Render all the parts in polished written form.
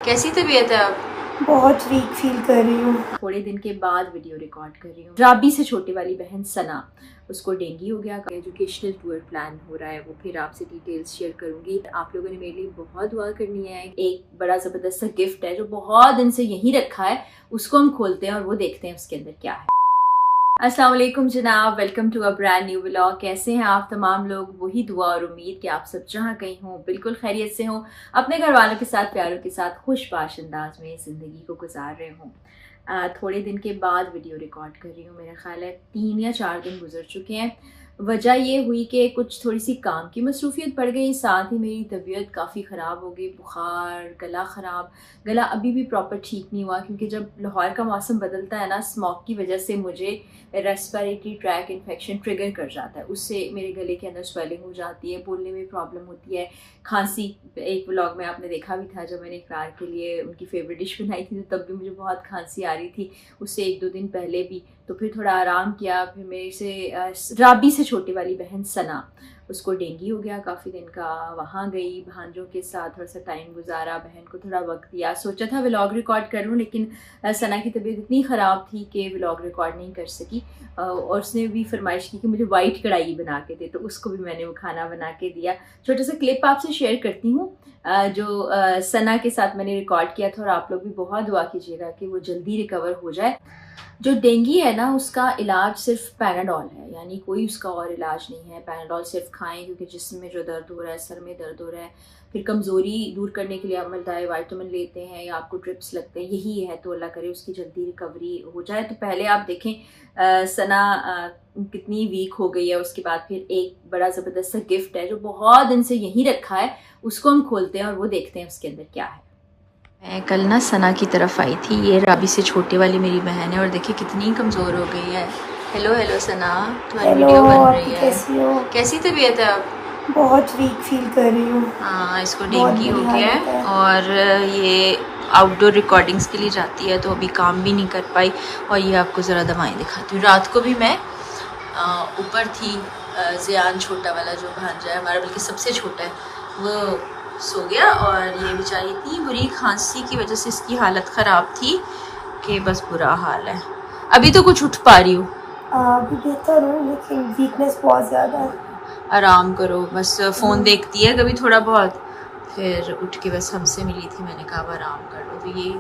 कैसी तबीयत है अब? बहुत वीक फील कर रही हूँ। थोड़े दिन के बाद वीडियो रिकॉर्ड कर रही हूँ। राबी से छोटी वाली बहन सना, उसको डेंगू हो गया। एजुकेशनल टूर प्लान हो रहा है, वो फिर आपसे डिटेल्स शेयर करूंगी। आप लोगों ने मेरे लिए बहुत दुआ करनी है। एक बड़ा ज़बरदस्त सा गिफ्ट है जो बहुत दिन से यहीं रखा है, उसको हम खोलते हैं और वो देखते हैं उसके अंदर क्या है। अस्सलाम वालेकुम जनाब, welcome to a brand new vlog. कैसे हैं आप तमाम लोग? वही दुआ और उम्मीद कि आप सब जहाँ कहीं हों बिल्कुल खैरियत से हों, अपने घर वालों के साथ, प्यारों के साथ खुशबाश अंदाज में ज़िंदगी को गुजार रहे हों। थोड़े दिन के बाद वीडियो रिकॉर्ड कर रही हूँ। मेरा ख्याल है 3 या 4 दिन गुजर चुके हैं। वजह ये हुई कि कुछ थोड़ी सी काम की मसरूफियत बढ़ गई, साथ ही मेरी तबीयत काफ़ी ख़राब हो गई। बुखार, गला ख़राब। गला अभी भी प्रॉपर ठीक नहीं हुआ क्योंकि जब लाहौर का मौसम बदलता है ना, स्मॉग की वजह से मुझे रेस्पिरेटरी ट्रैक इन्फेक्शन ट्रिगर कर जाता है। उससे मेरे गले के अंदर स्वेलिंग हो जाती है, बोलने में प्रॉब्लम होती है, खांसी। एक व्लॉग में आपने देखा भी था जब मैंने इफ्तार के लिए उनकी फेवरेट डिश बनाई थी, तो तब भी मुझे बहुत खांसी आ रही थी। उससे 1-2 दिन पहले भी। तो फिर थोड़ा आराम किया। फिर मेरे से राबी से छोटी वाली बहन सना, उसको डेंगू हो गया काफ़ी दिन का। वहाँ गई, भांजों के साथ थोड़ा सा टाइम गुजारा, बहन को थोड़ा वक्त दिया। सोचा था व्लॉग रिकॉर्ड करूँ, लेकिन सना की तबीयत इतनी ख़राब थी कि व्लॉग रिकॉर्ड नहीं कर सकी। और उसने भी फरमाइश की कि मुझे वाइट कढ़ाई बना के दे, तो उसको भी मैंने वो खाना बना के दिया। छोटा सा क्लिप आपसे शेयर करती हूँ जो सना के साथ मैंने रिकॉर्ड किया था। और आप लोग भी बहुत दुआ कीजिएगा कि वो जल्दी रिकवर हो जाए। जो डेंगू है ना, उसका इलाज सिर्फ पैराडॉल है, यानी कोई उसका और इलाज नहीं है। पैराडॉल सिर्फ खाएं क्योंकि जिस्म में जो दर्द हो रहा है, सर में दर्द हो रहा है, फिर कमज़ोरी दूर करने के लिए आप मल्टीविटामिन लेते हैं या आपको ड्रिप्स लगते हैं, यही है। तो अल्लाह करे उसकी जल्दी रिकवरी हो जाए। तो पहले आप देखें सना कितनी वीक हो गई है। उसके बाद फिर एक बड़ा ज़बरदस्त सा गिफ्ट है जो बहुत दिन से यहीं रखा है, उसको हम खोलते हैं और वो देखते हैं उसके अंदर क्या है। मैं कल ना सना की तरफ आई थी। ये राबी से छोटी वाली मेरी बहन है और देखिए कितनी कमज़ोर हो गई है। हेलो हेलो सना, तुम्हारी वीडियो बन रही है। कैसी हो? कैसी तबीयत है अब? बहुत वीक फील कर रही हूँ। हाँ, इसको डेंगू हो गया है और ये आउटडोर रिकॉर्डिंग्स के लिए जाती है, तो अभी काम भी नहीं कर पाई। और ये आपको ज़रा दवाएं दिखाती हूँ। रात को भी मैं ऊपर थी। ज़ियान छोटा वाला जो भांजा है हमारा, बल्कि सबसे छोटा है, वो सो गया। और ये बेचारी इतनी बुरी खांसी की वजह से इसकी हालत ख़राब थी कि बस बुरा हाल है। अभी तो कुछ उठ पा रही हूँ, अभी बेहतर हूँ, लेकिन वीकनेस बहुत ज़्यादा है। आराम करो, बस फ़ोन देखती है कभी थोड़ा बहुत, फिर उठ के बस हमसे मिली थी, मैंने कहा आराम कर लो। तो ये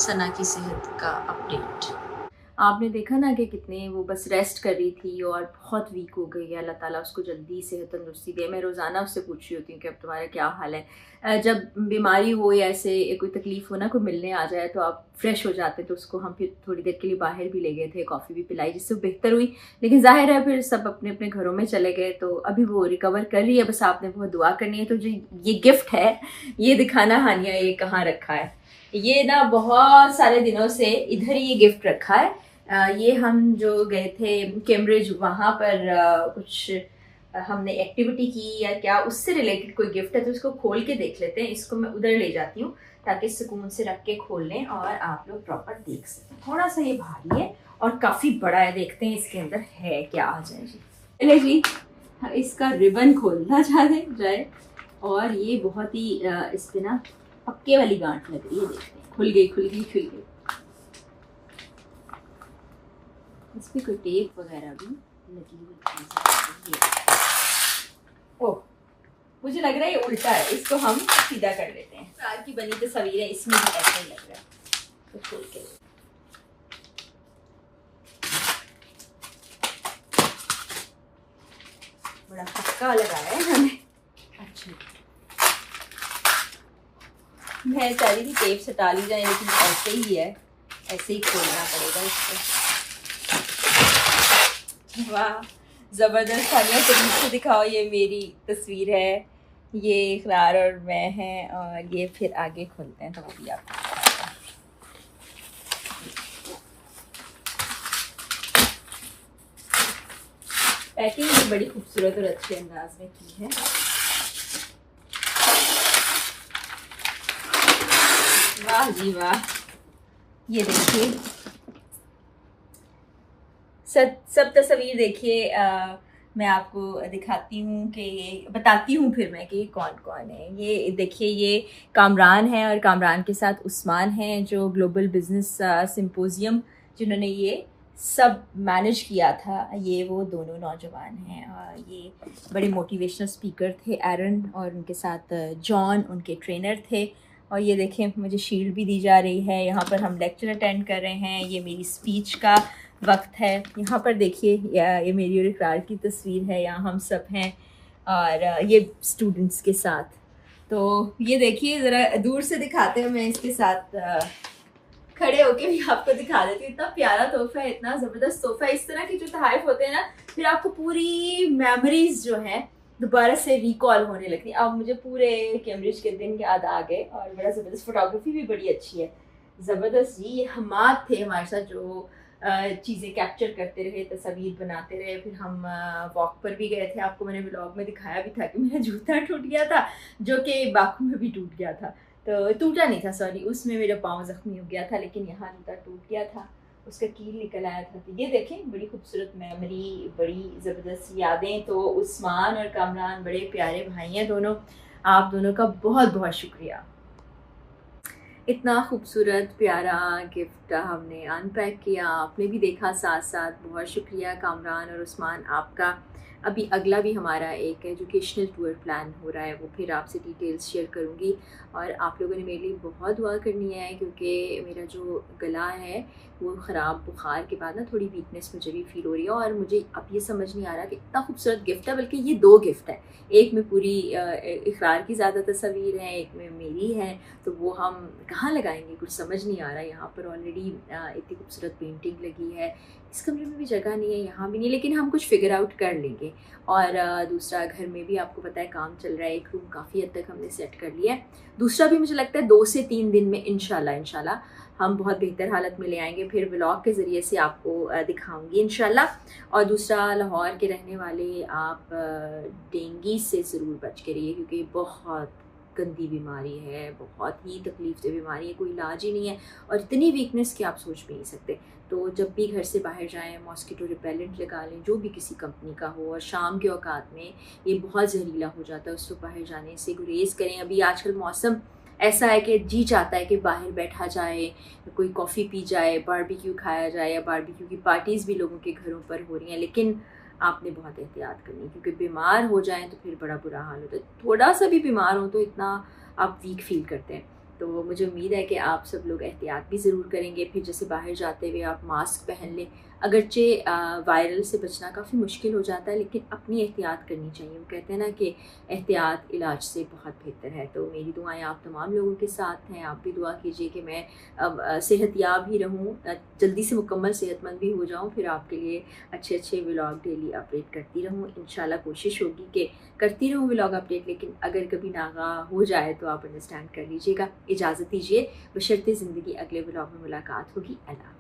सना की सेहत का अपडेट। आपने देखा ना कि कितने वो बस रेस्ट कर रही थी और बहुत वीक हो गई है। अल्लाह ताला उसको जल्दी सेहत तंदुरुस्ती दे। मैं रोज़ाना उससे पूछ रही होती हूँ कि अब तुम्हारा क्या हाल है। जब बीमारी हो या ऐसे कोई तकलीफ़ हो ना, कोई मिलने आ जाए तो आप फ्रेश हो जाते हैं। तो उसको हम फिर थोड़ी देर के लिए बाहर भी ले गए थे, कॉफ़ी भी पिलाई, जिससे वो बेहतर हुई। लेकिन जाहिर है फिर सब अपने अपने घरों में चले गए। तो अभी वो रिकवर कर रही है, बस आपने बहुत दुआ करनी है। तो जो ये गिफ्ट है, ये दिखाना हानिया ये कहाँ रखा है। ये ना बहुत सारे दिनों से इधर ही ये गिफ्ट रखा है। ये हम जो गए थे कैम्ब्रिज, वहाँ पर कुछ हमने एक्टिविटी की या क्या, उससे रिलेटेड कोई गिफ्ट है। तो इसको खोल के देख लेते हैं। इसको मैं उधर ले जाती हूँ ताकि सुकून से रख के खोल लें और आप लोग प्रॉपर देख सकें। थोड़ा सा ये भारी है और काफ़ी बड़ा है, देखते हैं इसके अंदर है क्या। आ जाए जी, चले जी। इसका रिबन खोलना जाए और ये बहुत ही इस पे ना पक्के वाली गांठ लग रही है। देखते हैं, खुल गई। इस पे कोई टेप वगैरह भी लगी हुई है। ओह, मुझे लग रहा है ये उल्टा है, इसको हम सीधा कर लेते हैं। कार की बनी तस्वीरें इसमें भी ऐसा ही लग रहा है, तो खोल के बड़ा पक्का लगाया है मैंने। अच्छा, मैं चाह रही थी टेप से टाली जाए, लेकिन ऐसे ही है, ऐसे ही खोलना पड़ेगा इसको। वाह, ज़बरदस्त। खानिया करीब से दिखाओ। ये मेरी तस्वीर है, ये इकरार और मैं हैं, और ये फिर आगे खोलते हैं तो वो भी आप। पैकिंग भी बड़ी खूबसूरत और अच्छे अंदाज में की है। वाह जी वाह, ये देखिए सब तस्वीर देखिए। मैं आपको दिखाती हूँ कि ये बताती हूँ फिर मैं कि ये कौन कौन है। ये देखिए, ये कामरान है और कामरान के साथ उस्मान हैं जो ग्लोबल बिजनेस सिंपोजियम जिन्होंने ये सब मैनेज किया था। ये वो दोनों नौजवान हैं और ये बड़े मोटिवेशनल स्पीकर थे, एरन, और उनके साथ जॉन उनके ट्रेनर थे। और ये देखें, मुझे शील्ड भी दी जा रही है। यहाँ पर हम लेक्चर अटेंड कर रहे हैं। ये मेरी स्पीच का वक्त है। यहाँ पर देखिए, ये मेरी और इकरार की तस्वीर है। यहाँ हम सब हैं और ये स्टूडेंट्स के साथ। तो ये देखिए, ज़रा दूर से दिखाते हैं, मैं इसके साथ खड़े होके भी आपको दिखा देती हूँ। इतना प्यारा तोहफा है, इतना ज़बरदस्त तोहफा है। इस तरह के जो तोहफे होते हैं ना, फिर आपको पूरी मेमोरीज जो हैं दोबारा से रिकॉल होने लगती। अब मुझे पूरे कैम्ब्रिज के दिन याद आ गए और बड़ा ज़बरदस्त, फोटोग्राफी भी बड़ी अच्छी है, ज़बरदस्त जी। ये हमाद थे हमारे साथ जो चीज़ें कैप्चर करते रहे, तस्वीर बनाते रहे। फिर हम वॉक पर भी गए थे, आपको मैंने व्लॉग में दिखाया भी था कि मेरा जूता टूट गया था, जो कि बाकू में भी टूट गया था। तो टूटा नहीं था, सॉरी, उसमें मेरा पाँव ज़ख्मी हो गया था, लेकिन यहाँ जूता टूट गया था, उसका कील निकल आया था। तो ये देखें, बड़ी खूबसूरत मेमोरी, बड़ी ज़बरदस्त यादें। तो उस्मान और कामरान बड़े प्यारे भाई हैं दोनों। आप दोनों का बहुत बहुत शुक्रिया। इतना खूबसूरत प्यारा गिफ्ट हमने अनपैक किया, आपने भी देखा साथ साथ। बहुत शुक्रिया कामरान और उस्मान आपका। अभी अगला भी हमारा एक एजुकेशनल टूर प्लान हो रहा है, वो फिर आपसे डिटेल्स शेयर करूँगी। और आप लोगों ने मेरे लिए बहुत दुआ करनी है, क्योंकि मेरा जो गला है वो ख़राब बुखार के बाद ना थोड़ी वीकनेस मुझे भी फील हो रही है। और मुझे अब ये समझ नहीं आ रहा कि इतना खूबसूरत गिफ्ट है, बल्कि ये दो गिफ्ट है। एक में पूरी इकरार की ज़्यादा तस्वीर है, एक में मेरी है। तो वो हम कहाँ लगाएंगे, कुछ समझ नहीं आ रहा। यहाँ पर ऑलरेडी इतनी खूबसूरत पेंटिंग लगी है, इस कमरे में भी जगह नहीं है, यहाँ भी नहीं, लेकिन हम कुछ फिगर आउट कर लेंगे। और दूसरा, घर में भी आपको पता है काम चल रहा है, एक रूम काफ़ी हद तक हमने सेट कर लिया है। दूसरा भी मुझे लगता है 2 से 3 दिन में इंशाल्लाह हम बहुत बेहतर हालत में ले आएंगे, फिर व्लॉग के ज़रिए से आपको दिखाऊंगी इंशाल्लाह। और दूसरा, लाहौर के रहने वाले आप डेंगू से ज़रूर बच के रहिए, क्योंकि बहुत गंदी बीमारी है, बहुत ही तकलीफ दे बीमारी है, कोई इलाज ही नहीं है, और इतनी वीकनेस कि आप सोच भी नहीं सकते। तो जब भी घर से बाहर जाएं, मॉस्किटो रिपेलेंट लगा लें, जो भी किसी कंपनी का हो। और शाम के औकात में ये बहुत जहरीला हो जाता है, उस वक्त बाहर जाने से गुरेज करें। अभी आजकल मौसम ऐसा है कि जी चाहता है कि बाहर बैठा जाए, कोई कॉफ़ी पी जाए, बारबेक्यू खाया जाए, या बारबेक्यू की पार्टीज़ भी लोगों के घरों पर हो रही हैं। लेकिन आपने बहुत एहतियात करनी है, क्योंकि बीमार हो जाएं तो फिर बड़ा बुरा हाल होता है। थोड़ा सा भी बीमार हो तो इतना आप वीक फील करते हैं। तो मुझे उम्मीद है कि आप सब लोग एहतियात भी ज़रूर करेंगे। फिर जैसे बाहर जाते हुए आप मास्क पहन लें। अगरचे वायरल से बचना काफ़ी मुश्किल हो जाता है, लेकिन अपनी एहतियात करनी चाहिए। वो कहते हैं ना कि एहतियात इलाज से बहुत बेहतर है। तो मेरी दुआएं आप तमाम लोगों के साथ हैं। आप भी दुआ कीजिए कि मैं अब सेहतयाब ही रहूँ, जल्दी से मुकम्मल सेहतमंद भी हो जाऊँ, फिर आपके लिए अच्छे अच्छे व्लॉग डेली अपडेट करती रहूँ। इंशाल्लाह कोशिश होगी कि करती रहूँ व्लॉग अपडेट, लेकिन अगर कभी नागा हो जाए तो आप अंडरस्टैंड कर लीजिएगा। इजाज़त दीजिए, बशर्ते ज़िंदगी। अगले व्लॉग में मुलाकात होगी। अल्लाह।